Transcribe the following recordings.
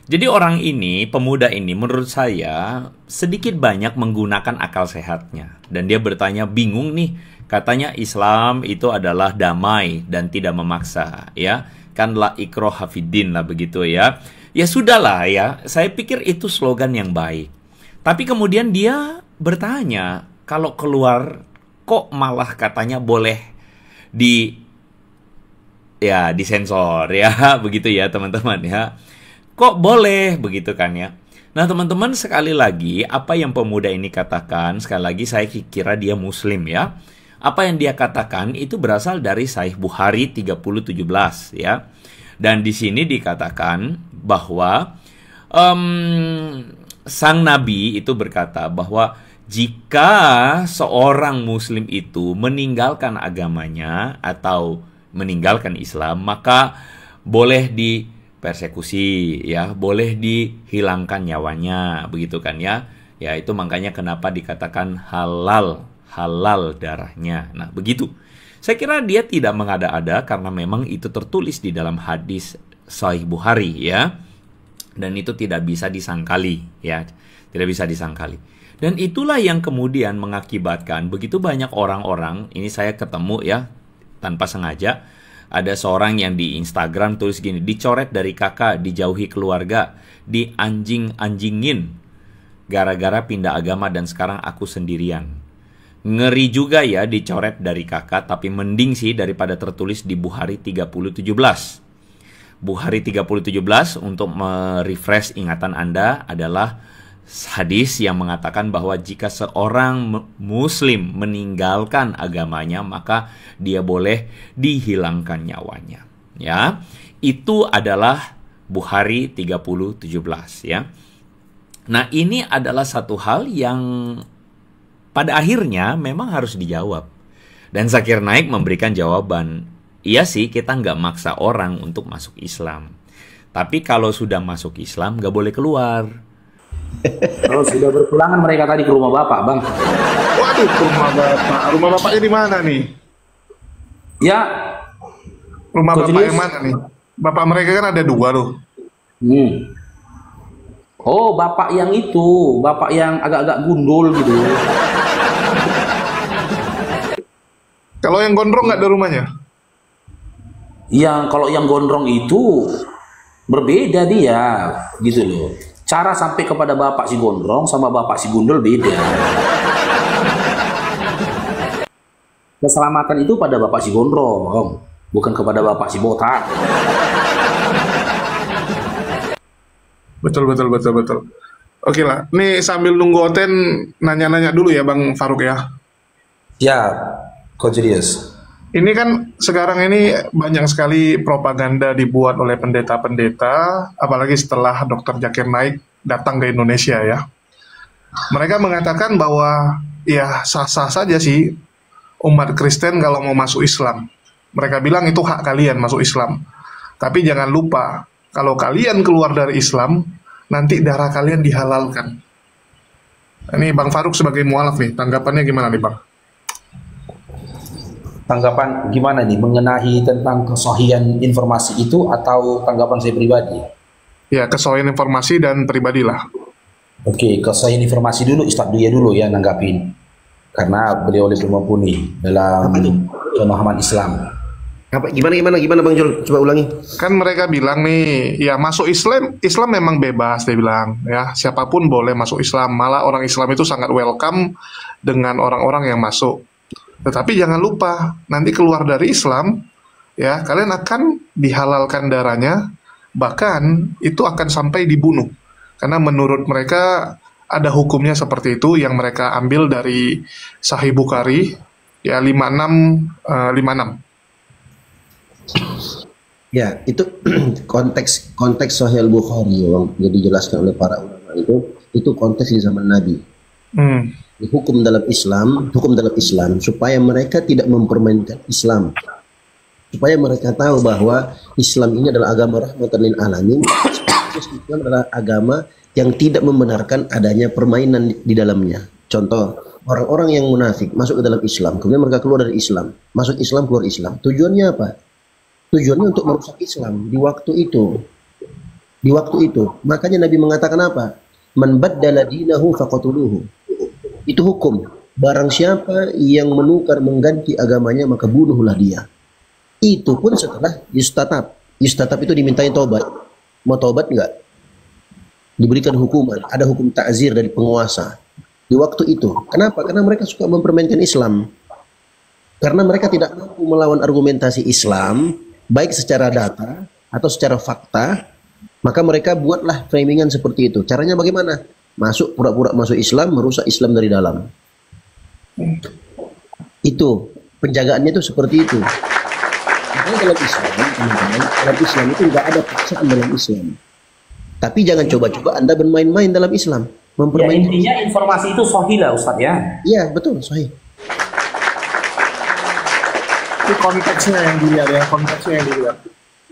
Jadi orang ini, pemuda ini menurut saya sedikit banyak menggunakan akal sehatnya. Dan dia bertanya, bingung nih, katanya Islam itu adalah damai dan tidak memaksa, ya. Kan la ikroha fiddin lah begitu ya. Ya sudahlah ya, saya pikir itu slogan yang baik. Tapi kemudian dia bertanya, kalau keluar kok malah katanya boleh di ya disensor ya, begitu ya teman-teman ya. Kok boleh begitu kan ya? Nah teman-teman, sekali lagi apa yang pemuda ini katakan, sekali lagi saya kira dia muslim ya. Apa yang dia katakan itu berasal dari Sahih Bukhari 30:17 ya. Dan di sini dikatakan bahwa sang nabi itu berkata bahwa jika seorang muslim itu meninggalkan agamanya atau meninggalkan Islam, maka boleh persekusi ya, boleh dihilangkan nyawanya, begitu kan ya. Ya itu makanya kenapa dikatakan halal darahnya. Nah, begitu. Saya kira dia tidak mengada-ada karena memang itu tertulis di dalam hadis Sahih Bukhari ya. Dan itu tidak bisa disangkali ya. Tidak bisa disangkali. Dan itulah yang kemudian mengakibatkan begitu banyak orang-orang, ini saya ketemu ya tanpa sengaja. Ada seorang yang di Instagram tulis gini, dicoret dari kakak, dijauhi keluarga, dianjing-anjingin gara-gara pindah agama dan sekarang aku sendirian. Ngeri juga ya dicoret dari kakak, tapi mending sih daripada tertulis di Bukhari 30:17. Bukhari 30:17 untuk merefresh ingatan Anda adalah hadis yang mengatakan bahwa jika seorang muslim meninggalkan agamanya, maka dia boleh dihilangkan nyawanya. Ya, itu adalah Bukhari 30:17 ya. Nah, ini adalah satu hal yang pada akhirnya memang harus dijawab. Dan Zakir Naik memberikan jawaban, iya sih kita nggak maksa orang untuk masuk Islam. Tapi kalau sudah masuk Islam nggak boleh keluar. Kalau sudah berpulangan mereka tadi ke rumah bapak, bang. Waduh, ke rumah bapak. Rumah bapaknya di mana nih? Ya. Rumah Coach bapak Elias. yang mana nih? Bapak mereka kan ada dua loh. Oh, bapak yang itu, bapak yang agak-agak gundul gitu. Kalau yang gondrong nggak ada rumahnya? Kalau yang gondrong itu berbeda dia, gitu loh. Cara sampai kepada bapak si gondrong sama bapak si gundul beda. Keselamatan itu pada bapak si gondrong, bukan kepada bapak si botak. Betul. Oke lah, nih sambil nunggu Oten nanya-nanya dulu ya Bang Faruk ya. Ya, Coach Elias. Ini kan sekarang ini banyak sekali propaganda dibuat oleh pendeta-pendeta, apalagi setelah Dr. Zakir Naik datang ke Indonesia ya. Mereka mengatakan bahwa ya sah-sah saja sih umat Kristen kalau mau masuk Islam. Mereka bilang itu hak kalian masuk Islam. Tapi jangan lupa, kalau kalian keluar dari Islam, nanti darah kalian dihalalkan. Ini Bang Faruk sebagai mualaf nih, tanggapannya gimana nih Bang? Tanggapan gimana nih mengenai tentang kesahihan informasi itu atau tanggapan saya pribadi? Ya, kesahihan informasi dan pribadilah. Oke, kesahihan informasi dulu, Ustadz dia dulu ya nanggapin. Karena beliau lebih mumpuni dalam pemahaman Islam. Gimana Bang Jul? Coba ulangi. Kan mereka bilang nih, ya masuk Islam memang bebas, dia bilang. Ya, siapapun boleh masuk Islam. Malah orang Islam itu sangat welcome dengan orang-orang yang masuk. Tetapi jangan lupa, nanti keluar dari Islam, ya kalian akan dihalalkan darahnya, bahkan itu akan sampai dibunuh. Karena menurut mereka ada hukumnya seperti itu yang mereka ambil dari Sahih Bukhari, ya 56. Ya, itu konteks Sahih Bukhari yang dijelaskan oleh para ulama itu konteks di zaman Nabi. Hukum dalam Islam supaya mereka tidak mempermainkan Islam, supaya mereka tahu bahwa Islam ini adalah agama rahmatan lil alamin. Islam adalah agama yang tidak membenarkan adanya permainan di dalamnya. Contoh, orang-orang yang munafik masuk ke dalam Islam, kemudian mereka keluar dari Islam, masuk Islam, keluar Islam. Tujuannya apa? Tujuannya untuk merusak Islam di waktu itu. di waktu itu. Makanya Nabi mengatakan apa? Man baddala dinahu faqatuluhu. Itu hukum. Barang siapa yang menukar mengganti agamanya maka bunuhlah dia. Itu pun setelah yustatab. Yustatab itu dimintai tobat. Mau tobat enggak? Diberikan hukuman. Ada hukum ta'zir dari penguasa. Di waktu itu. Kenapa? Karena mereka suka mempermainkan Islam. Karena mereka tidak mampu melawan argumentasi Islam, baik secara data atau secara fakta, maka mereka buatlah framingan seperti itu. Caranya bagaimana? Masuk, pura-pura masuk Islam, merusak Islam dari dalam. Itu, penjagaannya itu seperti itu. Makanya dalam Islam, dalam Islam itu tidak ada paksaan dalam Islam. Tapi jangan coba-coba Anda bermain-main dalam Islam. Ya, intinya informasi itu sahih lah Ustadz ya. Iya, betul, sahih. Itu konteksnya yang dilihat ya, konteksnya yang dilihat.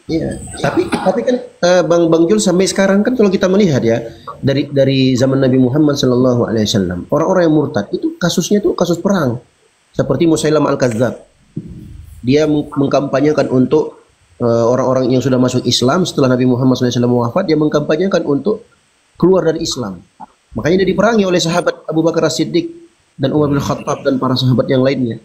Iya, tapi kan Bang Jul sampai sekarang kan kalau kita melihat ya dari zaman Nabi Muhammad SAW, orang-orang yang murtad itu kasusnya itu kasus perang. Seperti Musailam Al-Kadzdzab. Dia mengkampanyekan untuk orang-orang yang sudah masuk Islam setelah Nabi Muhammad SAW wafat, dia mengkampanyekan untuk keluar dari Islam. Makanya dia diperangi oleh sahabat Abu Bakar As-Siddiq dan Umar bin Khattab dan para sahabat yang lainnya.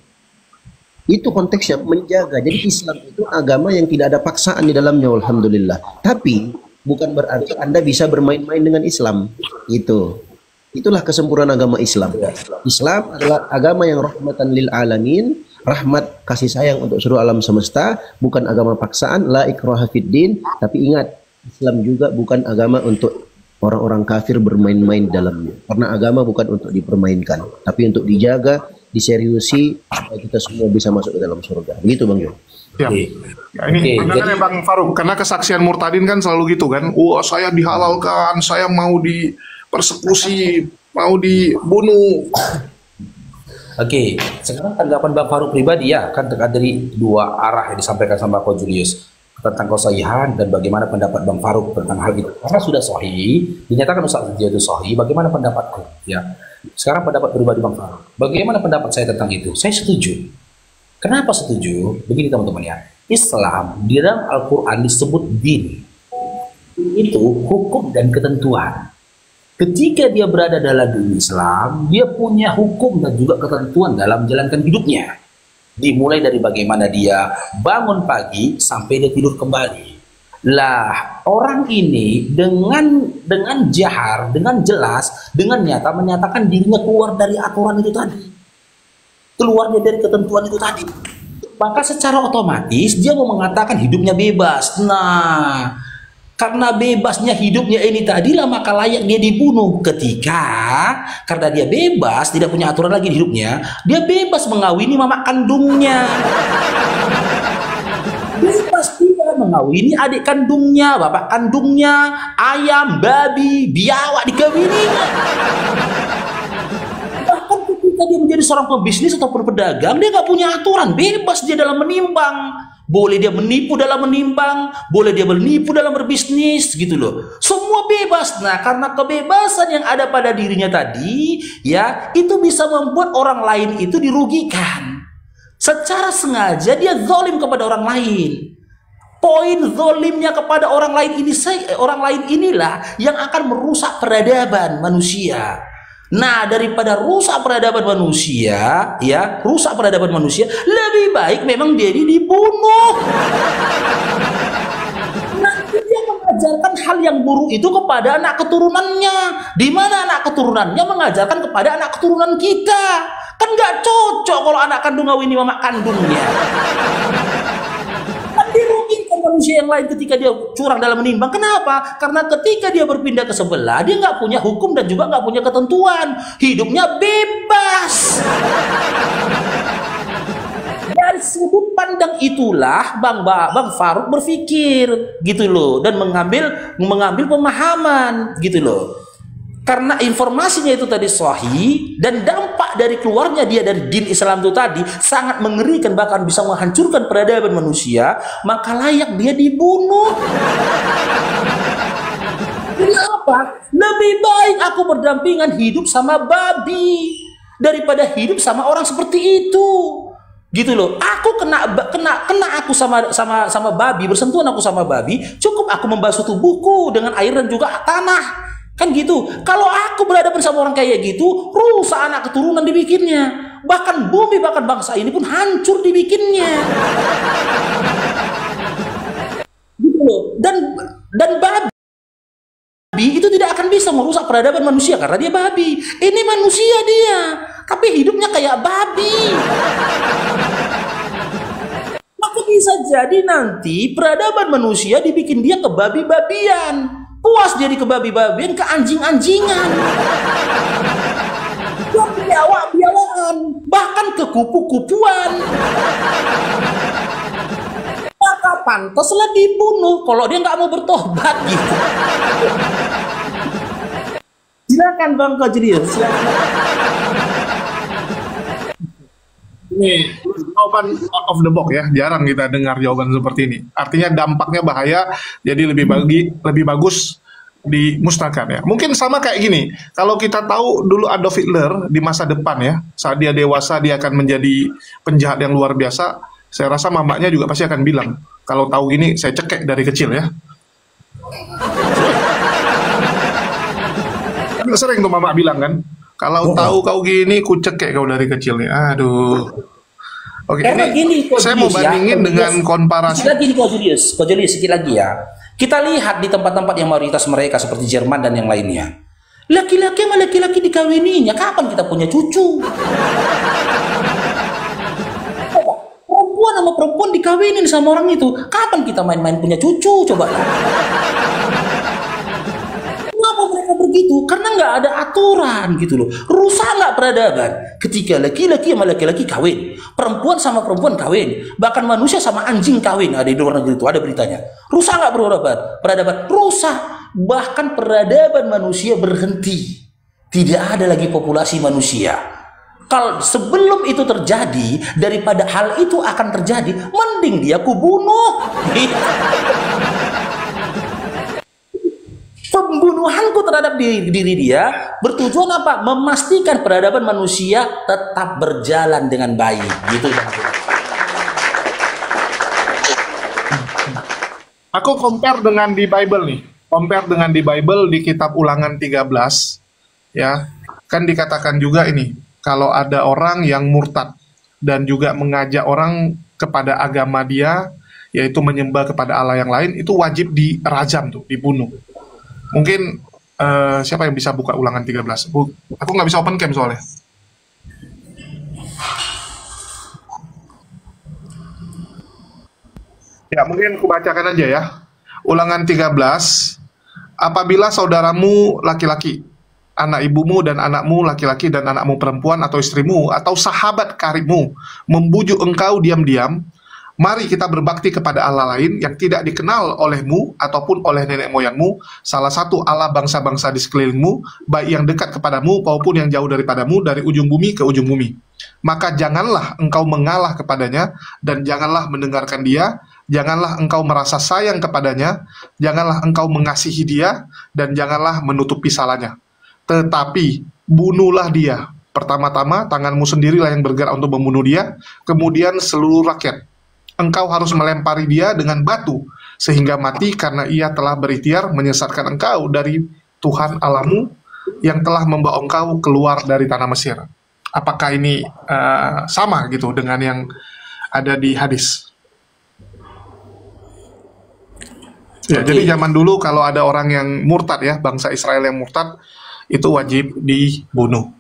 Itu konteksnya menjaga. Jadi Islam itu agama yang tidak ada paksaan di dalamnya, alhamdulillah. Tapi bukan berarti Anda bisa bermain-main dengan Islam. Itulah kesempurnaan agama Islam. Islam adalah agama yang rahmatan lil alamin, rahmat kasih sayang untuk seluruh alam semesta, bukan agama paksaan, la ikraha fid din. Tapi ingat, Islam juga bukan agama untuk orang-orang kafir bermain-main dalamnya. Karena agama bukan untuk dipermainkan, tapi untuk dijaga, diseriusi supaya kita semua bisa masuk ke dalam surga. Begitu Bang Jo. Ya. Ya, ini pandangannya Bang Farouk, karena kesaksian murtadin kan selalu gitu kan. Wah, saya dihalalkan, saya mau dipersekusi, mau dibunuh. Oke, sekarang tanggapan Bang Farouk pribadi ya, kan dari dua arah yang disampaikan sama Ko Julius tentang kesahihan dan bagaimana pendapat Bang Farouk tentang hal itu. Karena sudah sahih, dinyatakan Ustaz dia itu sahih, bagaimana pendapatku? Ya. Sekarang pendapat pribadi Bang Farouk. Bagaimana pendapat saya tentang itu? Saya setuju. Kenapa setuju? Begini teman-teman ya. Islam di dalam Al-Quran disebut din. Itu hukum dan ketentuan. Ketika dia berada dalam dunia Islam, dia punya hukum dan juga ketentuan dalam menjalankan hidupnya. Dimulai dari bagaimana dia bangun pagi sampai dia tidur kembali. Lah, orang ini dengan jahar, dengan jelas, dengan nyata menyatakan dirinya keluar dari aturan itu tadi. Keluarnya dari ketentuan itu tadi. Maka secara otomatis dia mau mengatakan hidupnya bebas. Nah, karena bebasnya hidupnya ini tadilah maka layak dia dibunuh karena dia bebas, tidak punya aturan lagi di hidupnya, dia bebas mengawini mama kandungnya. Bebas dia mengawini adik kandungnya, bapak kandungnya, ayam, babi, biawak dikawini. Bahkan ketika dia menjadi seorang pebisnis ataupun pedagang, dia nggak punya aturan, bebas dia dalam menimbang. Boleh dia menipu dalam menimbang, boleh dia menipu dalam berbisnis, gitu loh. Semua bebas. Nah, karena kebebasan yang ada pada dirinya tadi, ya, itu bisa membuat orang lain itu dirugikan. Secara sengaja dia zalim kepada orang lain. Poin zalimnya kepada orang lain inilah yang akan merusak peradaban manusia. Nah, daripada rusak peradaban manusia, ya, lebih baik memang dia dibunuh. Nanti dia mengajarkan hal yang buruk itu kepada anak keturunannya. Di mana anak keturunannya mengajarkan kepada anak keturunan kita. Kan nggak cocok kalau anak kandung ngawini mama kandungnya. Dirugikan manusia yang lain ketika dia curang dalam menimbang. Kenapa? Karena ketika dia berpindah ke sebelah, dia nggak punya hukum dan juga nggak punya ketentuan. Hidupnya bebas. Dari sudut pandang itulah Bang Farouk berpikir, gitu loh, dan mengambil pemahaman, gitu loh. Karena informasinya itu tadi sahih dan dampak dari keluarnya dia dari din Islam itu tadi sangat mengerikan, bahkan bisa menghancurkan peradaban manusia, maka layak dia dibunuh. Kenapa? Lebih baik aku berdampingan hidup sama babi daripada hidup sama orang seperti itu. Gitu loh. Aku kena aku sama babi, bersentuhan aku sama babi, cukup aku membasuh tubuhku dengan air dan juga tanah. Kan gitu. Kalau aku berhadapan sama orang kayak gitu, rusak anak keturunan dibikinnya. Bahkan bumi, bahkan bangsa ini pun hancur dibikinnya. Gitu loh. Dan babi itu tidak akan bisa merusak peradaban manusia karena dia babi. Ini manusia dia, tapi hidupnya kayak babi. Maka bisa jadi nanti peradaban manusia dibikin dia ke babi-babian. Puas dia di kebabi-babian, ke anjing-anjingan. Ke biawak-biawaan, bahkan ke kupu-kupuan. Maka pantaslah dibunuh kalau dia nggak mau bertobat gitu. Silakan Bang Kojrius, silakan. Ini jawaban out of the box ya, jarang kita dengar jawaban seperti ini. Artinya dampaknya bahaya, jadi lebih bagus dimusnahkan ya. Mungkin sama kayak gini, kalau kita tahu dulu Adolf Hitler di masa depan ya, saat dia dewasa dia akan menjadi penjahat yang luar biasa. Saya rasa mamanya juga pasti akan bilang, kalau tahu gini saya cekek dari kecil ya. Sering tuh mama bilang kan, kalau tahu kau gini, ku cekek kau dari kecil nih. Aduh. Oke, Karena ini gini, saya mau bandingin dengan komparasi. Sedikit lagi Kojrius, sedikit lagi ya. Kita lihat di tempat-tempat yang mayoritas mereka seperti Jerman dan yang lainnya. Laki-laki sama laki-laki dikawininya, kapan kita punya cucu? Coba, perempuan sama perempuan dikawinin sama orang itu, kapan kita main-main punya cucu? Coba. Kenapa mereka begitu? Karena nggak ada aturan gitu loh. Rusak nggak peradaban ketika laki-laki sama laki-laki kawin, perempuan sama perempuan kawin, bahkan manusia sama anjing kawin. Ada di luar negeri itu ada beritanya. Rusak nggak peradaban? Rusak. Bahkan peradaban manusia berhenti. Tidak ada lagi populasi manusia. Kalau sebelum itu terjadi, daripada hal itu akan terjadi, mending dia kubunuh. Pembunuhanku terhadap diri dia bertujuan apa? Memastikan peradaban manusia tetap berjalan dengan baik. Gitu. Aku compare dengan di Bible nih. Compare dengan di Bible di kitab Ulangan 13 ya. Kan dikatakan juga ini, kalau ada orang yang murtad dan juga mengajak orang kepada agama dia, yaitu menyembah kepada Allah yang lain, itu wajib dirajam tuh, dibunuh. Mungkin siapa yang bisa buka Ulangan 13? Aku nggak bisa open cam soalnya. Ya, mungkin aku bacakan aja ya. Ulangan 13. Apabila saudaramu laki-laki, anak ibumu dan anakmu laki-laki dan anakmu perempuan atau istrimu atau sahabat karibmu membujuk engkau diam-diam, mari kita berbakti kepada Allah lain yang tidak dikenal olehmu ataupun oleh nenek moyangmu, salah satu Allah bangsa-bangsa di sekelilingmu, baik yang dekat kepadamu maupun yang jauh daripadamu, dari ujung bumi ke ujung bumi. Maka janganlah engkau mengalah kepadanya, dan janganlah mendengarkan dia, janganlah engkau merasa sayang kepadanya, janganlah engkau mengasihi dia, dan janganlah menutupi salahnya. Tetapi bunuhlah dia. Pertama-tama tanganmu sendirilah yang bergerak untuk membunuh dia, kemudian seluruh rakyat. Engkau harus melempari dia dengan batu, sehingga mati karena ia telah berikhtiar menyesatkan engkau dari Tuhan Allahmu yang telah membawa engkau keluar dari tanah Mesir. Apakah ini sama gitu dengan yang ada di hadis? Ya, jadi zaman dulu kalau ada orang yang murtad ya, bangsa Israel yang murtad, itu wajib dibunuh.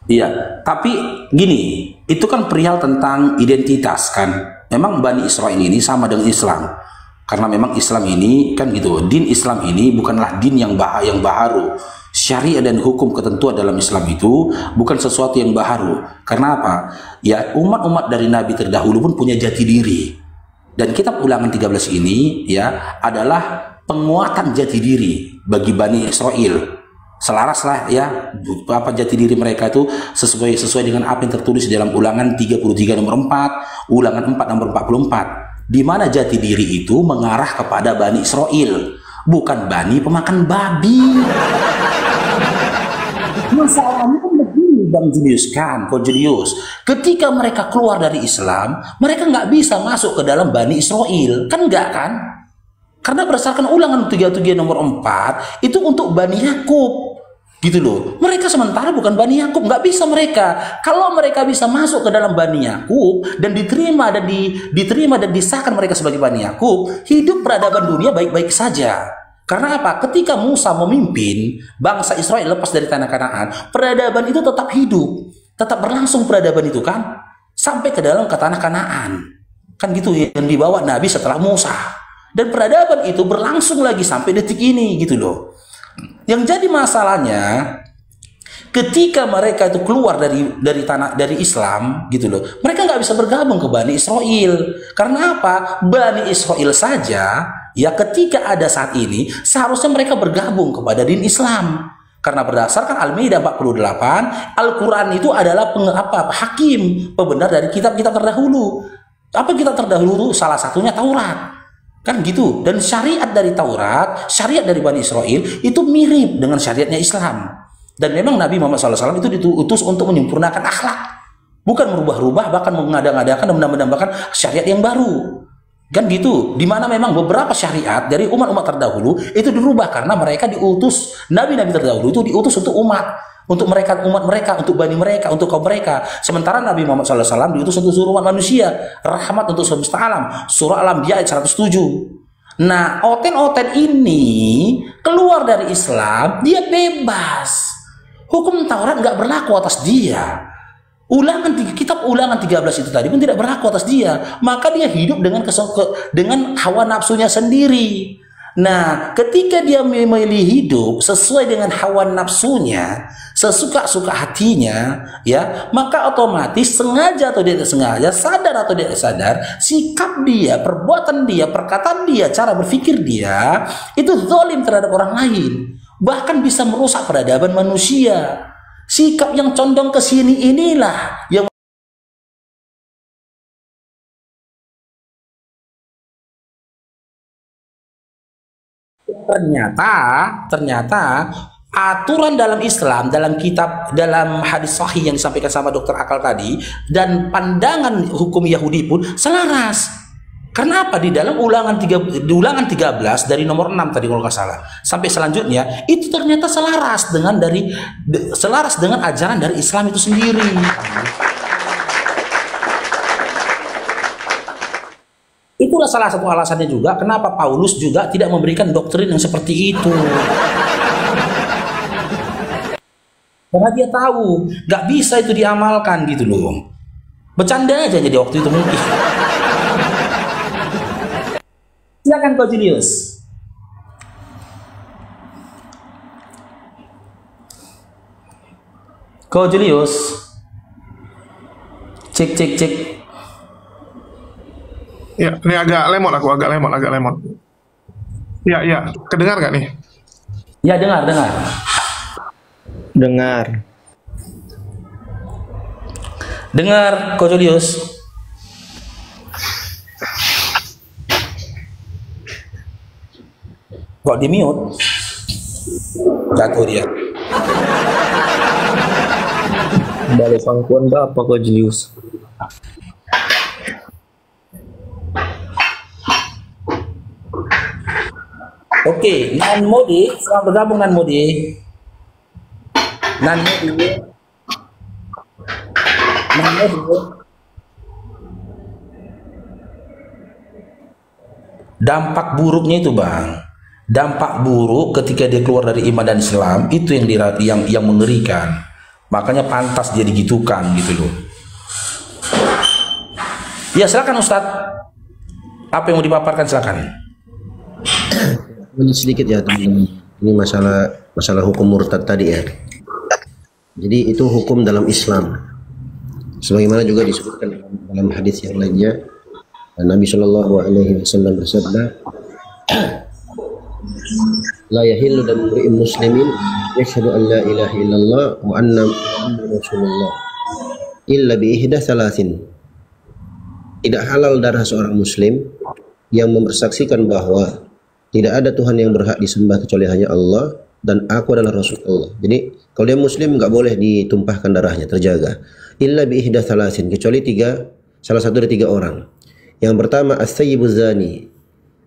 Iya, tapi gini, itu kan perihal tentang identitas kan. Memang Bani Israel ini sama dengan Islam, karena memang Islam ini kan gitu, din Islam ini bukanlah din yang baharu. Syariat dan hukum ketentuan dalam Islam itu bukan sesuatu yang baharu. Karena apa? Ya, umat-umat dari Nabi terdahulu pun punya jati diri. Dan kitab Ulangan 13 ini ya adalah penguatan jati diri bagi Bani Israel. Selaraslah ya apa jati diri mereka itu sesuai dengan apa yang tertulis di dalam Ulangan 33 nomor 4, Ulangan 4 nomor 44, di mana jati diri itu mengarah kepada Bani Israel, bukan Bani pemakan babi. Masalahnya kan begini, Bang Julius kan, Ko Julius, ketika mereka keluar dari Islam, mereka nggak bisa masuk ke dalam Bani Israel, kan nggak kan? Karena berdasarkan Ulangan 33 nomor 4 itu untuk Bani Yakub, gitu loh. Mereka sementara bukan Bani Yakub, nggak bisa mereka. Kalau mereka bisa masuk ke dalam Bani Yakub dan diterima dan disahkan mereka sebagai Bani Yakub, hidup peradaban dunia baik-baik saja. Karena apa? Ketika Musa memimpin bangsa Israel lepas dari tanah Kanaan, peradaban itu tetap hidup, tetap berlangsung peradaban itu kan, sampai ke dalam ke tanah Kanaan. Kan gitu yang dibawa Nabi setelah Musa. Dan peradaban itu berlangsung lagi sampai detik ini, gitu loh. Yang jadi masalahnya ketika mereka itu keluar dari Islam, gitu loh, mereka nggak bisa bergabung ke Bani Israel. Karena apa? Bani Israel saja ya ketika ada saat ini seharusnya mereka bergabung kepada din Islam. Karena berdasarkan Al-Maidah 48, Al-Quran itu adalah hakim, pembenar dari kitab-kitab terdahulu. Apa kitab terdahulu? Salah satunya Taurat. Kan gitu. Dan syariat dari Taurat, syariat dari Bani Israel itu mirip dengan syariatnya Islam. Dan memang Nabi Muhammad SAW itu diutus untuk menyempurnakan akhlak, bukan merubah-rubah, bahkan mengada-ngadakan dan menambah-nambahkan syariat yang baru. Kan gitu. Dimana memang beberapa syariat dari umat-umat terdahulu itu dirubah karena mereka diutus, Nabi-Nabi terdahulu itu diutus untuk umat mereka, untuk bani mereka, untuk kaum mereka. Sementara Nabi Muhammad SAW diutus untuk seluruh umat manusia, rahmat untuk semesta alam. Surah Al-Anbiya ayat 107. Nah, oten-oten ini keluar dari Islam, dia bebas. Hukum Taurat nggak berlaku atas dia. Kitab Ulangan 13 itu tadi pun tidak berlaku atas dia. Maka dia hidup dengan hawa nafsunya sendiri. Nah, ketika dia memilih hidup sesuai dengan hawa nafsunya, sesuka-suka hatinya, ya, maka otomatis sengaja atau tidak sengaja, sadar atau tidak sadar, sikap dia, perbuatan dia, perkataan dia, cara berpikir dia itu zalim terhadap orang lain, bahkan bisa merusak peradaban manusia. Sikap yang condong ke sini inilah yang ternyata aturan dalam Islam, dalam hadis sahih yang disampaikan sama Dr. Akal tadi, dan pandangan hukum Yahudi pun selaras. Karena apa? Di dalam ulangan 13 dari nomor 6 tadi kalau nggak salah sampai selanjutnya itu ternyata selaras dengan ajaran dari Islam itu sendiri. Itulah salah satu alasannya juga kenapa Paulus juga tidak memberikan doktrin yang seperti itu. Karena dia tahu nggak bisa itu diamalkan, gitu loh. Bercanda aja jadi waktu itu mungkin. Silakan Ko Julius. Ko Julius. Cek. Ya, ini agak lemot. Ya, kedengar nggak nih? Ya, dengar. Dengar, Ko Julius. Kok di mute? Jatuh dia. Balik pangkuan Bapak Ko Julius. Oke, Nan Modi, selamat bergabung Nan Modi. Dampak buruknya itu, Bang. Dampak buruk ketika dia keluar dari iman dan Islam itu yang mengerikan. Makanya pantas dia digitukan, gitu loh. Ya, silakan Ustadz. Apa yang mau dipaparkan, silakan. Ini sedikit ya teman-teman. Ini masalah hukum murtad tadi ya. Jadi itu hukum dalam Islam. Sebagaimana juga disebutkan dalam hadis yang lainnya, Nabi Shallallahu Alaihi Wasallam bersabda, la yahillu damu imri'in muslimin yashhadu an la ilaha illallah wa anna muhammadar rasulullah illa bi ihda thalathin. Tidak halal darah seorang muslim yang mempersaksikan bahwa tidak ada Tuhan yang berhak disembah kecuali hanya Allah, dan aku adalah Rasulullah. Jadi kalau dia muslim nggak boleh ditumpahkan darahnya, terjaga. Illa bi ihda thalathin, kecuali salah satu dari 3 orang. Yang pertama as-sayyibuz zani,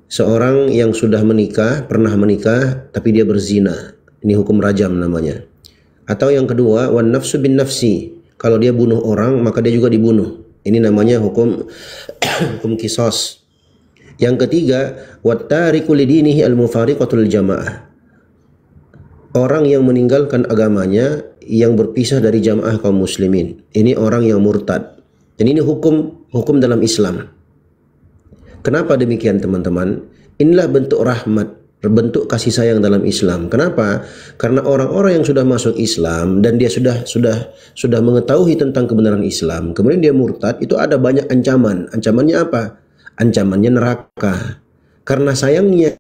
seorang yang sudah menikah, pernah menikah tapi dia berzina. Ini hukum rajam namanya. Atau yang kedua wan nafsu bin nafsi, kalau dia bunuh orang maka dia juga dibunuh. Ini namanya hukum hukum kisos. Yang ketiga wat tariku lidinihi al-mufariqatul jamaah, orang yang meninggalkan agamanya, yang berpisah dari jamaah kaum muslimin. Ini orang yang murtad. Dan ini hukum dalam Islam. Kenapa demikian teman-teman? Inilah bentuk rahmat, bentuk kasih sayang dalam Islam. Kenapa? Karena orang-orang yang sudah masuk Islam dan dia sudah mengetahui tentang kebenaran Islam, kemudian dia murtad, itu ada banyak ancaman. Ancamannya apa? Ancamannya neraka. Karena sayangnya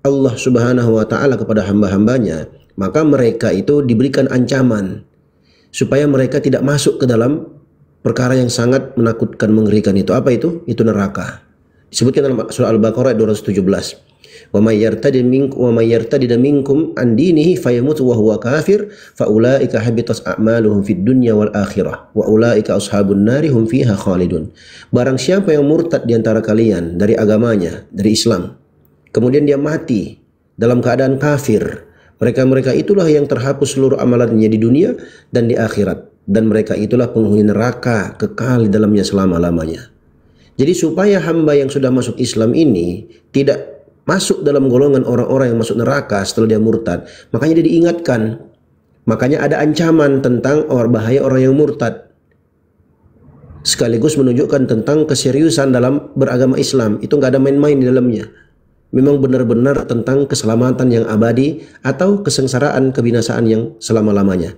Allah Subhanahu wa taala kepada hamba-hambanya, maka mereka itu diberikan ancaman supaya mereka tidak masuk ke dalam perkara yang sangat menakutkan, mengerikan itu. Apa itu? Itu neraka. Disebutkan dalam surah Al-Baqarah 217. Wa may yartadid minkum an dinihi fayamut wa huwa kafir fa ulaika habitat a'maluhum fid dunya wal akhirah wa ulaika ashabun nari hum fiha khalidun. Barang siapa yang murtad di antara kalian dari agamanya, dari Islam, kemudian dia mati dalam keadaan kafir, mereka itulah yang terhapus seluruh amalannya di dunia dan di akhirat, dan mereka itulah penghuni neraka kekal di dalamnya selama-lamanya. Jadi supaya hamba yang sudah masuk Islam ini tidak masuk dalam golongan orang-orang yang masuk neraka setelah dia murtad, makanya dia diingatkan. Makanya ada ancaman tentang bahaya orang yang murtad, sekaligus menunjukkan tentang keseriusan dalam beragama Islam. Itu nggak ada main-main di dalamnya. Memang benar-benar tentang keselamatan yang abadi atau kesengsaraan, kebinasaan yang selama-lamanya.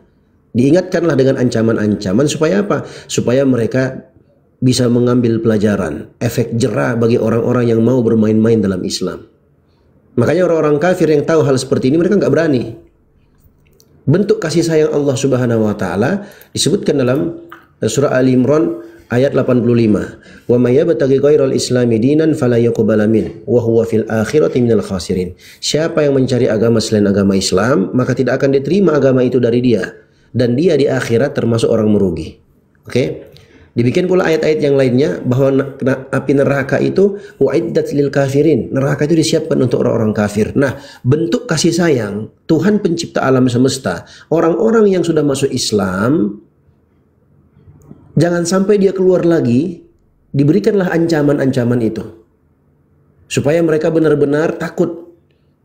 Diingatkanlah dengan ancaman-ancaman supaya apa? Supaya mereka bisa mengambil pelajaran, efek jera bagi orang-orang yang mau bermain-main dalam Islam. Makanya orang-orang kafir yang tahu hal seperti ini, mereka nggak berani. Bentuk kasih sayang Allah Subhanahu wa taala disebutkan dalam surah Ali Imran ayat 85. Wa may yabtaghi ghairal islami dinan fala yuqbala min wa huwa fil akhirati minal khasirin. Siapa yang mencari agama selain agama Islam, maka tidak akan diterima agama itu dari dia, dan dia di akhirat termasuk orang merugi. Oke? Dibikin pula ayat-ayat yang lainnya bahwa api neraka itu uiddat lil kafirin. Neraka itu disiapkan untuk orang-orang kafir. Nah, bentuk kasih sayang Tuhan pencipta alam semesta, orang-orang yang sudah masuk Islam, jangan sampai dia keluar lagi, diberikanlah ancaman-ancaman itu. Supaya mereka benar-benar takut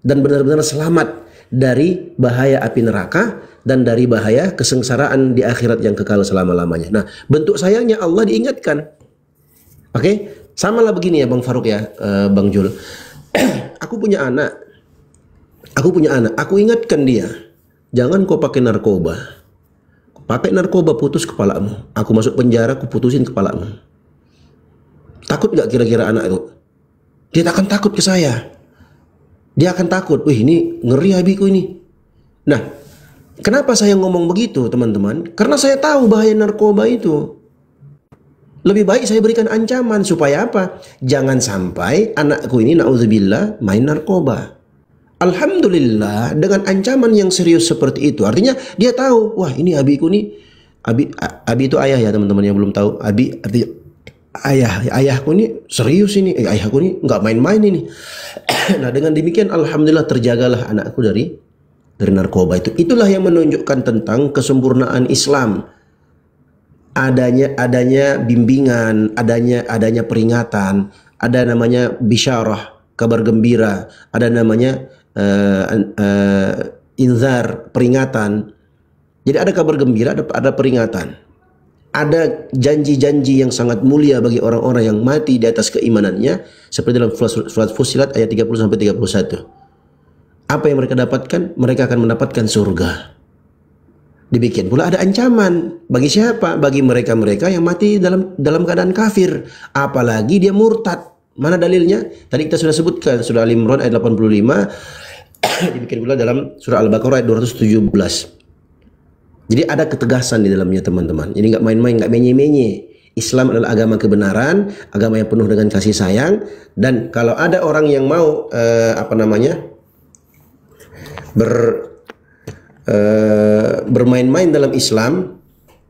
dan benar-benar selamat dari bahaya api neraka dan dari bahaya kesengsaraan di akhirat yang kekal selama-lamanya. Nah, bentuk sayangnya Allah diingatkan. Oke? Samalah begini ya Bang Faruk ya, Bang Jul. Aku punya anak. Aku ingatkan dia, jangan kau pakai narkoba. Pakai narkoba putus kepalamu. Aku masuk penjara, aku putusin kepalamu. Takut gak kira-kira anak itu? Dia akan takut ke saya. Dia akan takut, wih ini ngeri abiku ini. Nah, kenapa saya ngomong begitu teman-teman? Karena saya tahu bahaya narkoba itu. Lebih baik saya berikan ancaman supaya apa? Jangan sampai anakku ini na'udzubillah main narkoba. Alhamdulillah dengan ancaman yang serius seperti itu. Artinya dia tahu, wah ini abiku nih. Abi itu ayah ya teman-teman yang belum tahu. Ayahku ini serius ini, ayahku ini nggak main-main ini. Nah dengan demikian alhamdulillah terjagalah anakku dari narkoba itu. Itulah yang menunjukkan tentang kesempurnaan Islam. Adanya bimbingan, adanya peringatan, ada namanya bisyarah, kabar gembira, ada namanya inzar, peringatan. Jadi ada kabar gembira, ada peringatan. Ada janji-janji yang sangat mulia bagi orang-orang yang mati di atas keimanannya, seperti dalam surat Fussilat ayat 30 sampai 31. Apa yang mereka dapatkan? Mereka akan mendapatkan surga. Dibikin pula ada ancaman bagi siapa? Bagi mereka-mereka yang mati dalam keadaan kafir, apalagi dia murtad. Mana dalilnya? Tadi kita sudah sebutkan surah Al-Imran ayat 85. Dibikin pula dalam surah Al-Baqarah ayat 217. Jadi ada ketegasan di dalamnya teman-teman. Jadi nggak main-main, nggak menye-menye. Islam adalah agama kebenaran, agama yang penuh dengan kasih sayang. Dan kalau ada orang yang mau bermain-main dalam Islam,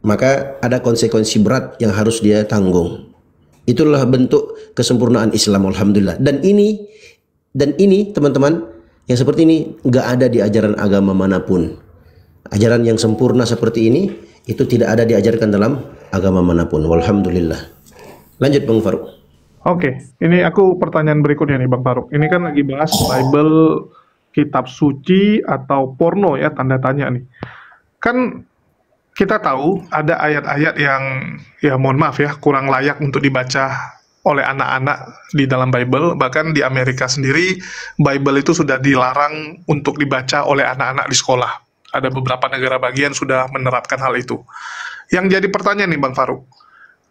maka ada konsekuensi berat yang harus dia tanggung. Itulah bentuk kesempurnaan Islam, alhamdulillah. Dan ini teman-teman, yang seperti ini nggak ada di ajaran agama manapun. Ajaran yang sempurna seperti ini itu tidak ada diajarkan dalam agama manapun. Walhamdulillah. Lanjut Bang Faruk. Oke, ini aku pertanyaan berikutnya nih Bang Faruk. Ini kan lagi bahas Bible, kitab suci atau porno ya, tanda tanya nih. Kan kita tahu ada ayat-ayat yang ya mohon maaf ya kurang layak untuk dibaca oleh anak-anak di dalam Bible. Bahkan di Amerika sendiri Bible itu sudah dilarang untuk dibaca oleh anak-anak di sekolah. Ada beberapa negara bagian sudah menerapkan hal itu. Yang jadi pertanyaan nih Bang Faruk,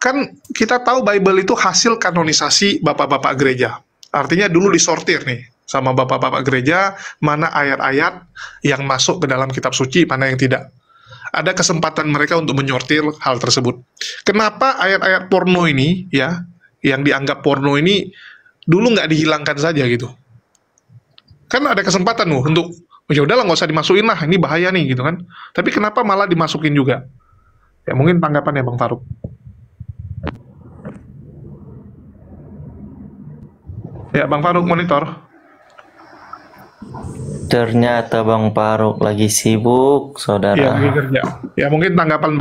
kan kita tahu Bible itu hasil kanonisasi bapak-bapak gereja. Artinya dulu disortir nih sama bapak-bapak gereja, mana ayat-ayat yang masuk ke dalam kitab suci, mana yang tidak. Ada kesempatan mereka untuk menyortir hal tersebut. Kenapa ayat-ayat porno ini, ya, yang dianggap porno ini, dulu nggak dihilangkan saja gitu? Kan ada kesempatan loh untuk, ya udahlah nggak usah dimasukin lah, ini bahaya nih gitu kan. Tapi kenapa malah dimasukin juga? Ya mungkin tanggapannya Bang Faruk. Ya, Bang Faruk monitor. Ternyata Bang Faruk lagi sibuk, saudara. Iya, lagi kerja. Ya, mungkin tanggapan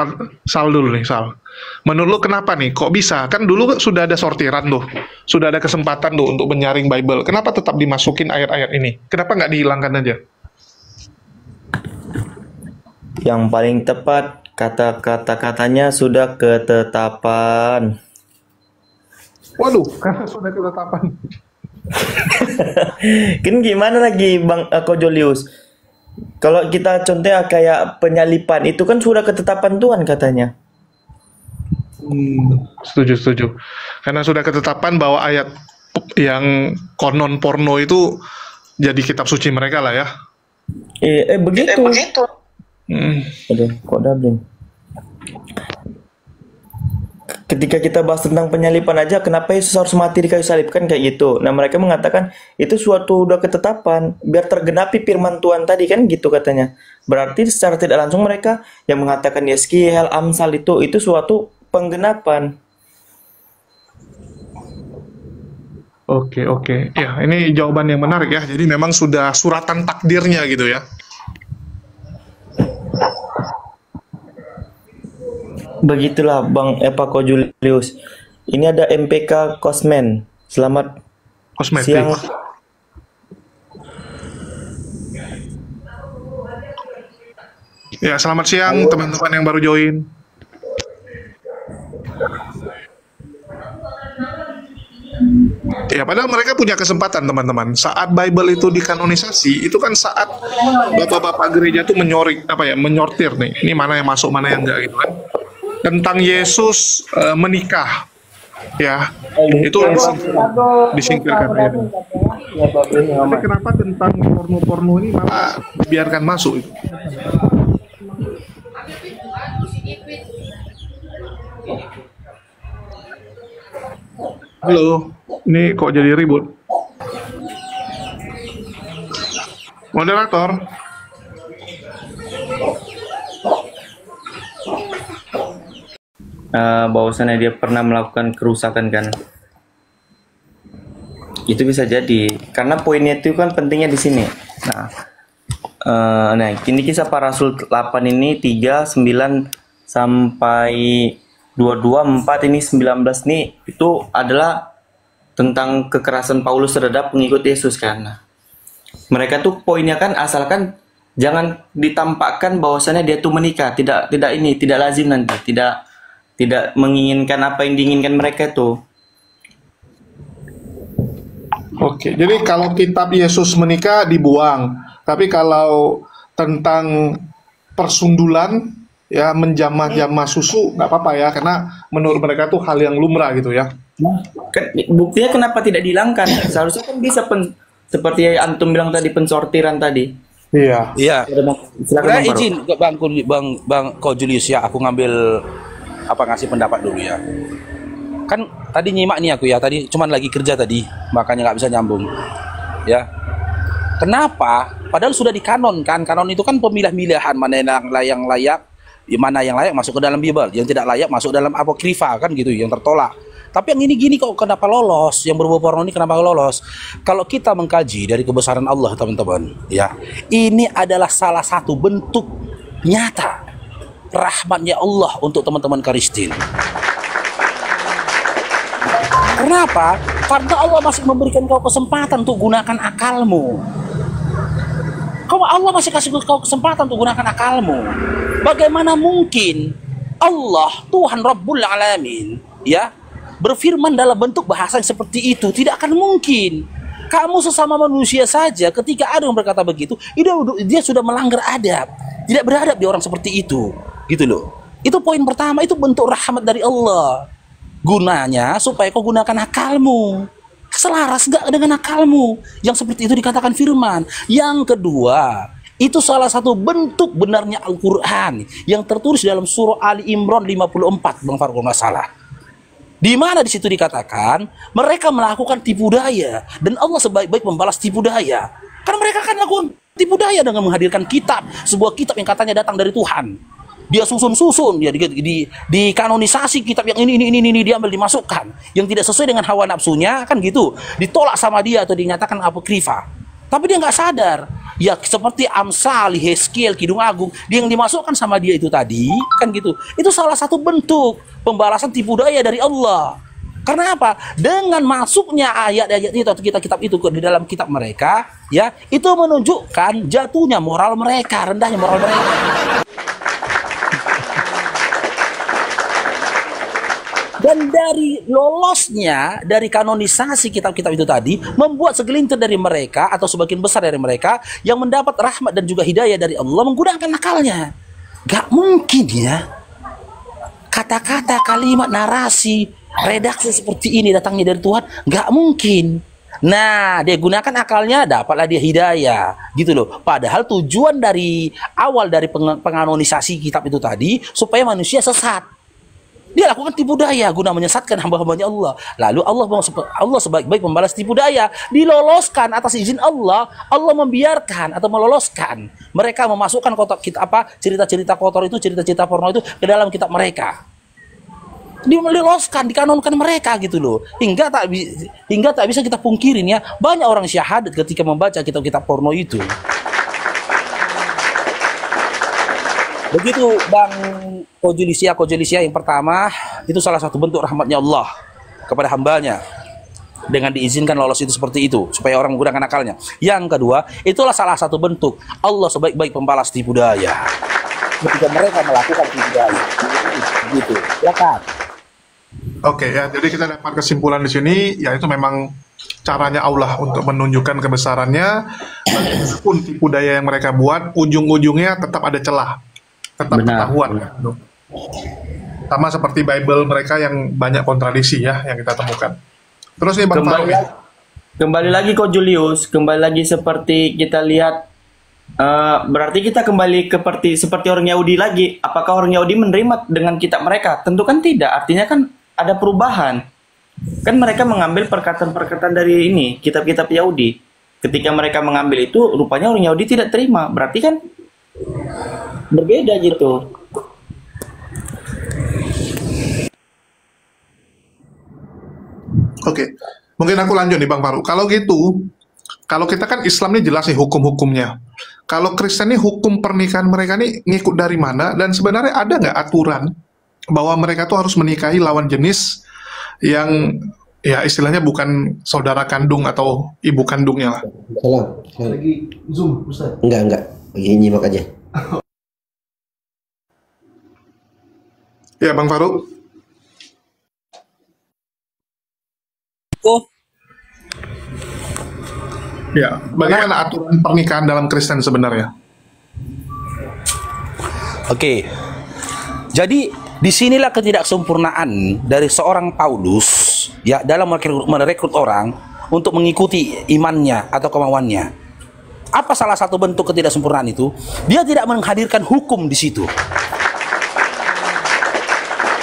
Sal dulu nih, Sal. Menurut lu kenapa nih? Kok bisa? Kan dulu sudah ada sortiran tuh. Sudah ada kesempatan tuh untuk menyaring Bible. Kenapa tetap dimasukin ayat-ayat ini? Kenapa nggak dihilangkan aja? Yang paling tepat, kata-katanya sudah ketetapan. Waduh, karena sudah ketetapan. Kan gimana lagi Bang Ko Julius? Kalau kita contohnya kayak penyalipan itu kan sudah ketetapan Tuhan katanya. Setuju. Karena sudah ketetapan bahwa ayat yang konon porno itu jadi kitab suci mereka lah ya. Begitu. Aduh, kok double. Ketika kita bahas tentang penyalipan aja, kenapa Yesus harus mati di kayu salib, kan kayak gitu. Nah, mereka mengatakan itu suatu udah ketetapan biar tergenapi firman Tuhan tadi kan gitu katanya. Berarti secara tidak langsung mereka yang mengatakan Yeskiel, Amsal itu suatu penggenapan. Oke. Ya, ini jawaban yang menarik ya. Jadi memang sudah suratan takdirnya gitu ya. Begitulah Bang Ko Julius. Ini ada MPK Kosmen. Selamat siang. Ya, selamat siang teman-teman yang baru join. Ya, padahal mereka punya kesempatan teman-teman. Saat Bible itu dikanonisasi, itu kan saat bapak-bapak gereja itu menyortir nih. Ini mana yang masuk, mana yang enggak gitu kan. Tentang Yesus menikah, ya itu disingkirkan. Tapi kenapa tentang porno-porno ini malah dibiarkan masuk? Halo, ini kok jadi ribut? Moderator. Bahwasannya dia pernah melakukan kerusakan kan, itu bisa jadi karena poinnya itu kan pentingnya di sini. Nah, ini kisah para rasul 8 ini 3, 9 sampai 22, 4 ini 19 nih itu adalah tentang kekerasan Paulus terhadap pengikut Yesus kan. Nah, mereka tuh poinnya kan asalkan jangan ditampakkan bahwasannya dia tuh menikah, tidak lazim nanti, tidak menginginkan apa yang diinginkan mereka itu. Oke, jadi kalau kitab Yesus menikah dibuang, tapi kalau tentang persundulan ya menjamah-jamah susu nggak apa-apa ya, karena menurut mereka tuh hal yang lumrah gitu ya. Buktinya kenapa tidak dihilangkan? Seharusnya kan bisa seperti antum bilang tadi, pensortiran tadi. Iya. Silakan izin Bang Ko Julius ya, aku ngambil ngasih pendapat dulu ya. Kan tadi nyimak nih aku ya, tadi cuman lagi kerja tadi, makanya nggak bisa nyambung. Ya. Kenapa? Padahal sudah dikanonkan. Kanon itu kan pemilah-milihan mana yang layak, mana yang layak masuk ke dalam Bible, yang tidak layak masuk dalam apokrifa kan gitu, yang tertolak. Tapi yang ini gini kok kenapa lolos? Yang berbau porno ini kenapa lolos? Kalau kita mengkaji dari kebesaran Allah, teman-teman, ya, ini adalah salah satu bentuk nyata rahmatnya Allah untuk teman-teman Kristen. Kenapa? Karena Allah masih memberikan kau kesempatan untuk gunakan akalmu. Allah masih kasih kau kesempatan untuk gunakan akalmu. Bagaimana mungkin Allah, Tuhan Rabbul Alamin, ya, berfirman dalam bentuk bahasa yang seperti itu? Tidak akan mungkin. Kamu sesama manusia saja, ketika ada yang berkata begitu, dia sudah melanggar adab. Tidak beradab dia orang seperti itu. Gitu loh. Itu poin pertama, itu bentuk rahmat dari Allah. Gunanya supaya kau gunakan akalmu. Selaras gak dengan akalmu. Yang seperti itu dikatakan firman. Yang kedua, itu salah satu bentuk benarnya Al-Quran yang tertulis dalam surah Ali Imran 54, Bang Faruk, nggak salah. Di mana di situ dikatakan mereka melakukan tipu daya dan Allah sebaik-baik membalas tipu daya. Karena mereka kan lakukan tipu daya dengan menghadirkan kitab, sebuah kitab yang katanya datang dari Tuhan. Dia susun-susun, ya di kanonisasi kitab yang ini diambil dimasukkan, yang tidak sesuai dengan hawa nafsunya kan gitu, ditolak sama dia atau dinyatakan apokrifa. Tapi dia nggak sadar, ya seperti Amsal, Hezkiel, Kidung Agung, dia yang dimasukkan sama dia itu tadi kan gitu. Itu salah satu bentuk pembalasan tipu daya dari Allah. Karena apa? Dengan masuknya ayat-ayat itu atau kitab-kitab itu di dalam kitab mereka, ya, itu menunjukkan jatuhnya moral mereka, rendahnya moral mereka. Dan dari lolosnya, dari kanonisasi kitab-kitab itu tadi, membuat segelintir dari mereka atau sebagian besar dari mereka yang mendapat rahmat dan juga hidayah dari Allah menggunakan akalnya. Gak mungkin ya kata-kata, kalimat, narasi, redaksi seperti ini datangnya dari Tuhan. Gak mungkin. Nah, dia gunakan akalnya, dapatlah dia hidayah, gitu loh. Padahal tujuan dari awal dari penganonisasi kitab itu tadi supaya manusia sesat. Dia lakukan tipu daya guna menyesatkan hamba-hambanya Allah. Lalu Allah sebaik-baik membalas tipu daya. Diloloskan atas izin Allah. Allah membiarkan atau meloloskan mereka memasukkan cerita-cerita kotor itu, cerita-cerita porno itu ke dalam kitab mereka. Dia meloloskan, dikanonkan mereka gitu loh. Hingga tak bisa kita pungkirin ya, banyak orang syahadat ketika membaca kitab-kitab porno itu. Begitu Bang Kojulisia yang pertama, itu salah satu bentuk rahmatnya Allah kepada hambanya dengan diizinkan lolos itu seperti itu supaya orang menggunakan akalnya. Yang kedua, itulah salah satu bentuk Allah sebaik-baik pembalas tipu daya ketika mereka melakukan tipu daya. Gitu. Silakan. Oke ya, jadi kita dapat kesimpulan di sini, yaitu memang caranya Allah untuk menunjukkan kebesarannya. Bagaimanapun tipu daya yang mereka buat, ujung-ujungnya tetap ada celah. Tetap ketahuan. Sama seperti Bible mereka yang banyak kontradiksi ya yang kita temukan. Terus nih Bang Faruk, kembali lagi kok Julius, kembali lagi seperti kita lihat, berarti kita kembali seperti orang Yahudi lagi. Apakah orang Yahudi menerima dengan kitab mereka? Tentu kan tidak. Artinya kan ada perubahan. Kan mereka mengambil perkataan-perkataan dari ini kitab-kitab Yahudi. Ketika mereka mengambil itu, rupanya orang Yahudi tidak terima. Berarti kan berbeda gitu. Oke, mungkin aku lanjut nih Bang Faruk. Kalau gitu, kalau kita kan Islam ini jelas nih hukum-hukumnya. Kalau Kristen ini hukum pernikahan mereka nih ngikut dari mana? Dan sebenarnya ada nggak aturan bahwa mereka tuh harus menikahi lawan jenis yang ya istilahnya bukan saudara kandung atau ibu kandungnya lah? Salam. Lagi Zoom, Ustaz? Enggak. Lagi nyimak aja. Ya Bang Faruk. Ya, bagaimana aturan pernikahan dalam Kristen sebenarnya? Oke. Jadi disinilah ketidaksempurnaan dari seorang Paulus ya dalam merekrut orang untuk mengikuti imannya atau kemauannya. Apa salah satu bentuk ketidaksempurnaan itu? Dia tidak menghadirkan hukum di situ.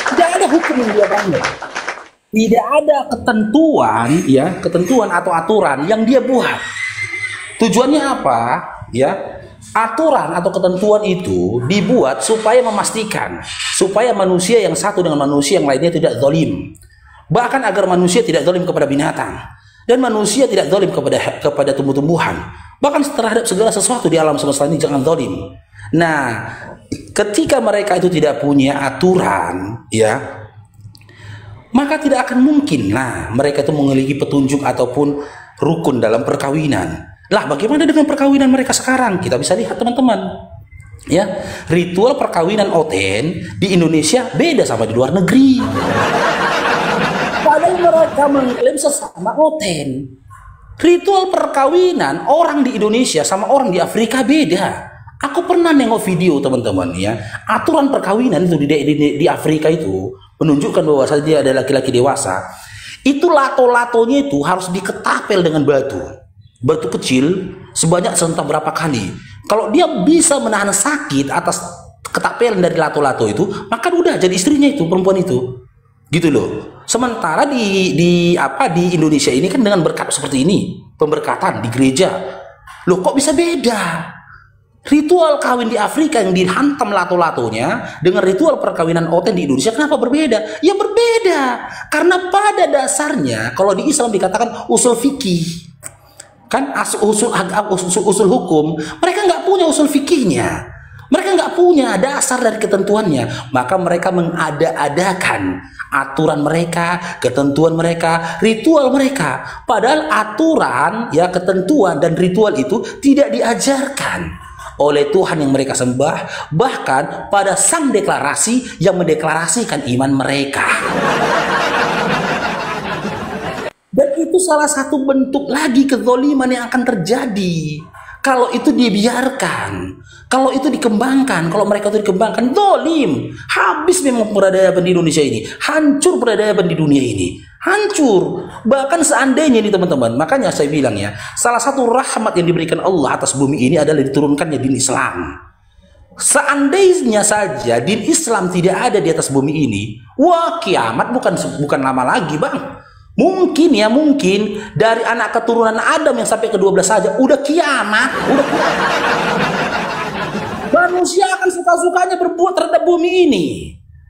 Tidak ada hukum yang dia bangun. Tidak ada ketentuan atau aturan yang dia buat. Tujuannya apa? Ya, aturan atau ketentuan itu dibuat supaya memastikan supaya manusia yang satu dengan manusia yang lainnya tidak zalim. Bahkan agar manusia tidak zalim kepada binatang dan manusia tidak zalim kepada tumbuh-tumbuhan. Bahkan terhadap segala sesuatu di alam semesta ini jangan zalim. Nah, ketika mereka itu tidak punya aturan, ya, maka tidak akan mungkin lah mereka itu memiliki petunjuk ataupun rukun dalam perkawinan. Lah, bagaimana dengan perkawinan mereka sekarang? Kita bisa lihat teman-teman. Ya, ritual perkawinan Oten di Indonesia beda sama di luar negeri. Padahal mereka mengklaim sesama Oten. Ritual perkawinan orang di Indonesia sama orang di Afrika beda. Aku pernah nengok video teman-teman ya. Aturan perkawinan itu di Afrika itu menunjukkan bahwa dia ada laki-laki dewasa. Itu lato-latonya itu harus diketapel dengan batu kecil sebanyak entah berapa kali. Kalau dia bisa menahan sakit atas ketapelan dari lato-lato itu, maka udah jadi istrinya itu perempuan itu, gitu loh. Sementara di Indonesia ini kan dengan berkat seperti ini, pemberkatan di gereja, loh kok bisa beda? Ritual kawin di Afrika yang dihantam lato-latonya dengan ritual perkawinan Oten di Indonesia kenapa berbeda? Ya berbeda karena pada dasarnya kalau di Islam dikatakan usul fikih. Kan usul hukum, mereka nggak punya usul fikihnya, mereka nggak punya dasar dari ketentuannya, maka mereka mengada-adakan aturan mereka, ketentuan mereka, ritual mereka, padahal aturan, ya, ketentuan dan ritual itu tidak diajarkan oleh Tuhan yang mereka sembah, bahkan pada sang deklarasi yang mendeklarasikan iman mereka. Dan itu salah satu bentuk lagi kezaliman yang akan terjadi kalau itu dibiarkan, kalau itu dikembangkan, kalau mereka itu dikembangkan, zalim. Habis memang peradaban di Indonesia ini, hancur peradaban di dunia ini, hancur. Bahkan seandainya ini teman-teman, makanya saya bilang ya, salah satu rahmat yang diberikan Allah atas bumi ini adalah diturunkannya din Islam. Seandainya saja din Islam tidak ada di atas bumi ini, wah kiamat bukan lama lagi bang. Mungkin dari anak keturunan Adam yang sampai ke-12 saja udah kiamat, Manusia akan suka-sukanya berbuat terhadap bumi ini.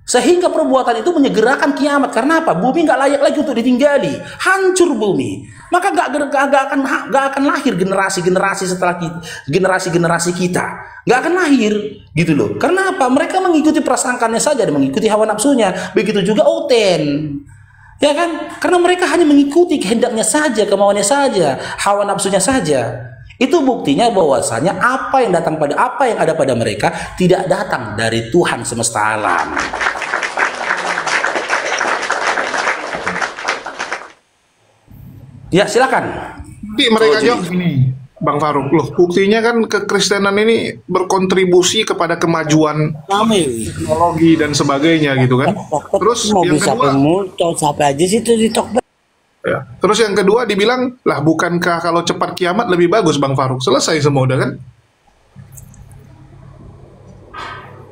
Sehingga perbuatan itu menyegerakan kiamat. Karena apa? Bumi nggak layak lagi untuk ditinggali. Hancur bumi. Maka nggak akan lahir generasi-generasi setelah kita, generasi-generasi kita. Nggak akan lahir, gitu loh. Karena apa? Mereka mengikuti prasangkanya saja dan mengikuti hawa nafsunya. Begitu juga Oten. Ya kan? Karena mereka hanya mengikuti kehendaknya saja, kemauannya saja, hawa nafsunya saja. Itu buktinya bahwasanya apa yang ada pada mereka tidak datang dari Tuhan semesta alam. Ya, silakan. Jadi mereka jawab gini, Bang Faruk, loh buktinya kan kekristenan ini berkontribusi kepada kemajuan teknologi dan sebagainya gitu kan. Terus yang kedua, sampai aja situ di Tokber. Ya. Terus yang kedua dibilang, lah bukankah kalau cepat kiamat lebih bagus Bang Faruk? Selesai semua udah kan?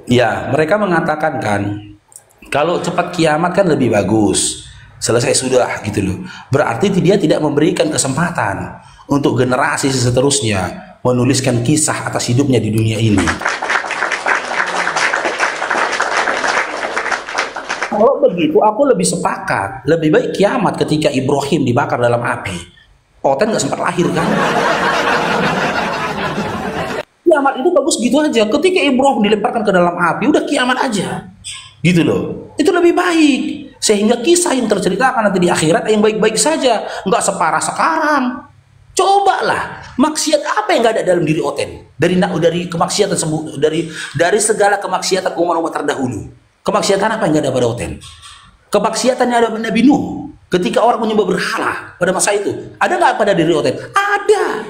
Ya, mereka mengatakan kan, kalau cepat kiamat kan lebih bagus. Selesai sudah gitu loh. Berarti dia tidak memberikan kesempatan untuk generasi seterusnya menuliskan kisah atas hidupnya di dunia ini. Kalau begitu aku lebih sepakat, lebih baik kiamat ketika Ibrahim dibakar dalam api. Oten nggak sempat lahir kan? Kiamat itu bagus gitu aja. Ketika Ibrahim dilemparkan ke dalam api, udah kiamat aja. Gitu loh. Itu lebih baik. Sehingga kisah yang terceritakan nanti di akhirat yang baik-baik saja, nggak separah sekarang. Cobalah, maksiat apa yang nggak ada dalam diri Oten? Dari kemaksiatan dari segala kemaksiatan umat-umat terdahulu. Kemaksiatan apa yang nggak ada pada Oten? Kemaksiatan yang ada pada Nabi Nuh ketika orang menyembah berhala pada masa itu. Ada nggak pada diri Oten? Ada.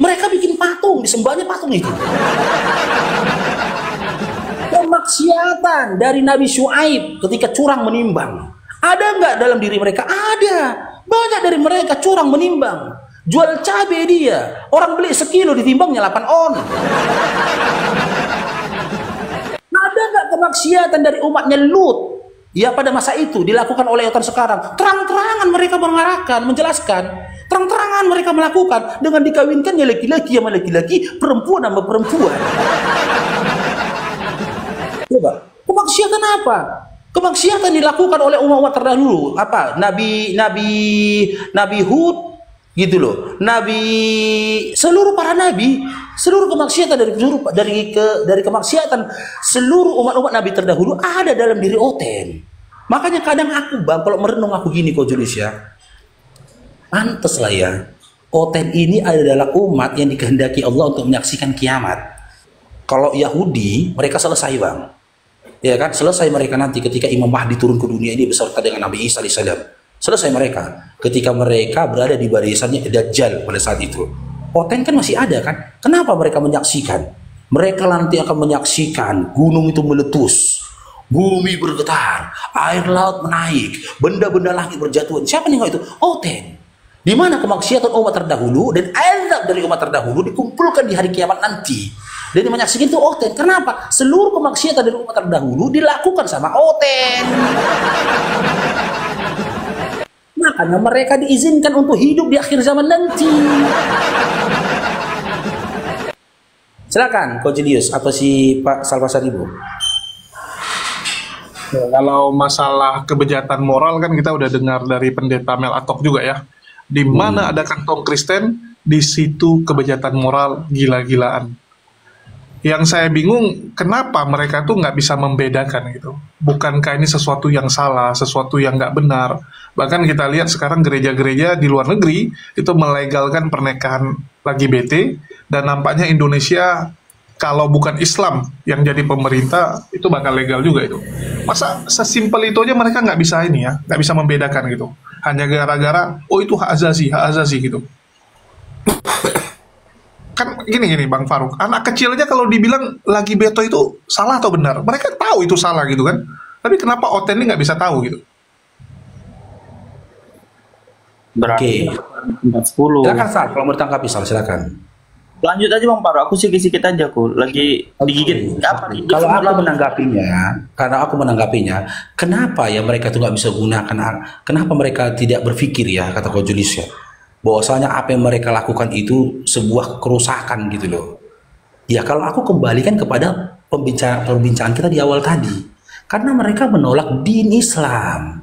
Mereka bikin patung, disembahnya patung itu. Kemaksiatan dari Nabi Syuaib ketika curang menimbang. Ada nggak dalam diri mereka? Ada. Banyak dari mereka curang menimbang. Jual cabai dia. Orang beli sekilo ditimbangnya 8 on. Ada nggak kemaksiatan dari umatnya Lut? Ya pada masa itu dilakukan oleh Oten sekarang. Terang-terangan mereka mengarahkan, menjelaskan. Terang-terangan mereka melakukan dengan dikawinkannya laki-laki sama laki-laki, perempuan sama perempuan. Coba, kemaksiatan apa? Kemaksiatan dilakukan oleh umat terdahulu. Apa? Nabi Hud, gitu loh. Seluruh para nabi, seluruh kemaksiatan dari kemaksiatan seluruh umat-umat nabi terdahulu ada dalam diri Oten. Makanya kadang aku, Bang, kalau merenung aku gini kok Julius ya. Pantes lah ya. Oten ini adalah umat yang dikehendaki Allah untuk menyaksikan kiamat. Kalau Yahudi, mereka selesai, Bang. Ya kan, selesai mereka nanti ketika Imam Mahdi turun ke dunia ini beserta dengan Nabi Isa alaihissalam. Selesai mereka ketika mereka berada di barisannya Dajjal pada saat itu. Oten kan masih ada kan? Kenapa mereka menyaksikan? Mereka nanti akan menyaksikan gunung itu meletus, bumi bergetar, air laut menaik, benda-benda langit berjatuhan. Siapa nih itu? Oten. Di mana kemaksiatan umat terdahulu dan azab dari umat terdahulu dikumpulkan di hari kiamat nanti. Dan yang menyaksikan itu Oten. Kenapa? Seluruh kemaksiatan dari umat terdahulu dilakukan sama Oten. Makanya mereka diizinkan untuk hidup di akhir zaman nanti. Silakan, Ko Julius atau si Pak Salvasaribu. Ya, kalau masalah kebejatan moral kan kita udah dengar dari pendeta Mel Atok juga ya. Di mana ada kantong Kristen, di situ kebejatan moral gila-gilaan. Yang saya bingung, kenapa mereka tuh nggak bisa membedakan gitu. Bukankah ini sesuatu yang salah, sesuatu yang nggak benar. Bahkan kita lihat sekarang gereja-gereja di luar negeri itu melegalkan pernikahan LGBT, dan nampaknya Indonesia kalau bukan Islam yang jadi pemerintah itu bakal legal juga itu. Masa sesimpel itu aja mereka nggak bisa ini ya, nggak bisa membedakan gitu. Hanya gara-gara, oh itu hak asasi gitu. Kan gini Bang Faruk, anak kecil aja kalau dibilang lagi beto itu salah atau benar, mereka tahu itu salah gitu kan. Tapi kenapa Oten ini nggak bisa tahu gitu? Berarti 10. Silakan Sal, kalau mau ditangkapi Sal, silakan. Lanjut aja Bang Faruk, aku sikit-sikit aja aku lagi digigit apa? Kalau aku menanggapinya, kenapa ya mereka tuh nggak bisa gunakan? Kenapa mereka tidak berpikir ya, kata Ko Julius ya, bahwasanya apa yang mereka lakukan itu sebuah kerusakan gitu loh. Ya kalau aku kembalikan kepada perbincangan kita di awal tadi, karena mereka menolak din Islam.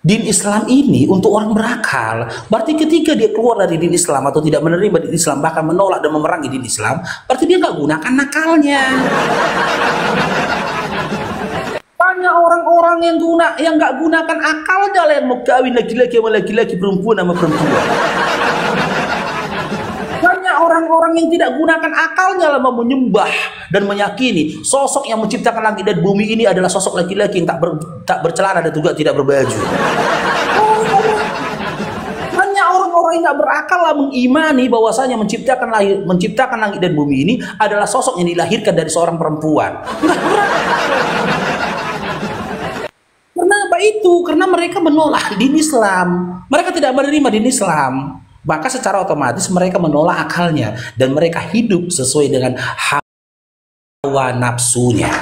Din Islam ini untuk orang berakal. Berarti ketika dia keluar dari din Islam atau tidak menerima din Islam, bahkan menolak dan memerangi din Islam, berarti dia nggak gunakan nakalnya. Banyak orang-orang yang nggak gunakan akalnya lah yang mau kawin laki-laki sama laki-laki, perempuan sama perempuan. Banyak orang-orang yang tidak gunakan akalnya lah mau menyembah dan meyakini sosok yang menciptakan langit dan bumi ini adalah sosok laki-laki yang tak bercelana dan juga tidak berbaju. Banyak orang-orang yang nggak berakal lah mengimani bahwasanya menciptakan langit dan bumi ini adalah sosok yang dilahirkan dari seorang perempuan. Kenapa itu? Karena mereka menolak din Islam. Mereka tidak menerima din Islam. Maka secara otomatis mereka menolak akalnya dan mereka hidup sesuai dengan hawa nafsunya.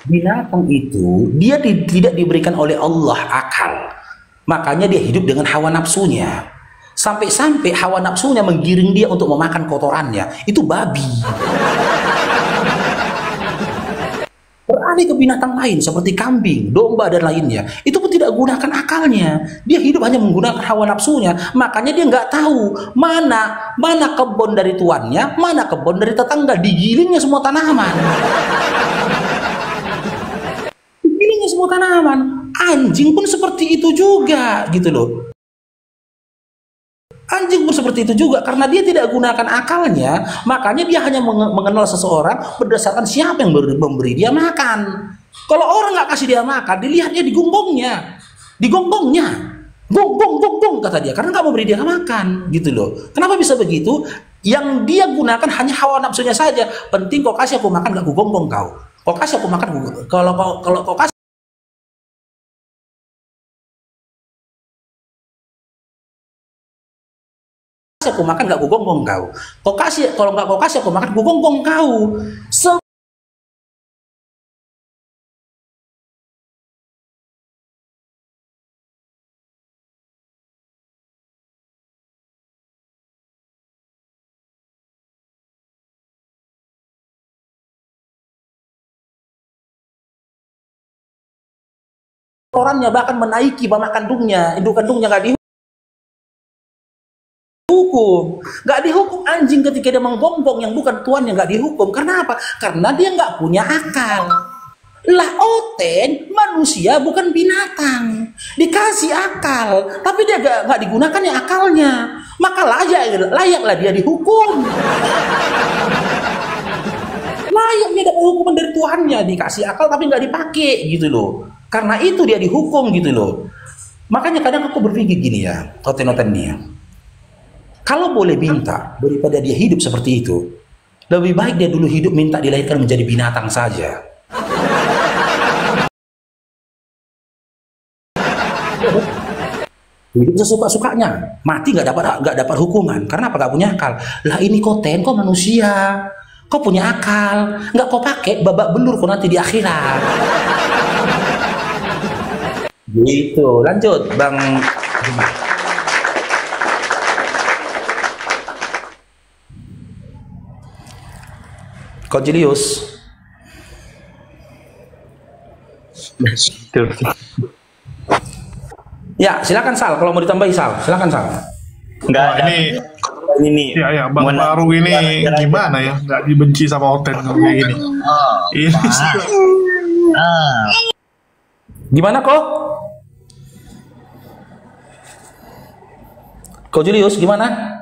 Binatang itu dia tidak diberikan oleh Allah akal. Makanya dia hidup dengan hawa nafsunya. Sampai-sampai hawa nafsunya menggiring dia untuk memakan kotorannya. Itu babi. Beralih ke binatang lain seperti kambing, domba dan lainnya, itu pun tidak gunakan akalnya. Dia hidup hanya menggunakan hawa nafsunya. Makanya dia nggak tahu mana kebun dari tuannya, mana kebun dari tetangga. Digilingnya semua tanaman. Digilingnya semua tanaman. Anjing pun seperti itu juga, gitu loh. Anjing pun seperti itu juga, karena dia tidak gunakan akalnya, makanya dia hanya mengenal seseorang berdasarkan siapa yang memberi dia makan. Kalau orang nggak kasih dia makan, dilihatnya digonggongnya, gong kata dia, karena nggak memberi dia makan, gitu loh. Kenapa bisa begitu? Yang dia gunakan hanya hawa nafsunya saja. Penting kau kasih aku makan, nggak gonggong kau. Kau kasih aku makan, kalau kau kasih aku makan nggak gonggong kau. Kalau nggak kau kasih aku makan gonggong kau. orangnya bahkan menaiki mama kandungnya, induk kandungnya nggak dihukum, nggak dihukum anjing ketika dia menggonggong yang bukan tuannya, nggak dihukum. Karena apa? Karena dia nggak punya akal. Lah Oten manusia bukan binatang, dikasih akal, tapi dia nggak digunakan ya akalnya, maka layaklah dia dihukum. Layaknya dapat hukuman dari Tuhannya, dikasih akal tapi nggak dipakai gitu loh. Karena itu dia dihukum gitu loh. Makanya kadang aku berpikir gini ya, Oten-Oten nih ya. Kalau boleh minta daripada dia hidup seperti itu, lebih baik dia dulu hidup minta dilahirkan menjadi binatang saja. Hidup sesuka-sukanya, mati nggak dapat hukuman. Karena apa? Nggak punya akal. Lah ini Koten, kok manusia, kok punya akal, nggak kau pakai babak belur kau nanti di akhirat. Gitu, lanjut Bang. Kojilius. Ya, silakan Sal. Kalau mau ditambahi Sal, silakan Sal. Enggak ada. Ini ya Bang Farouk ini gimana ya? Nggak dibenci sama Oten kayak gini. Ini gimana kok? Kojilius gimana?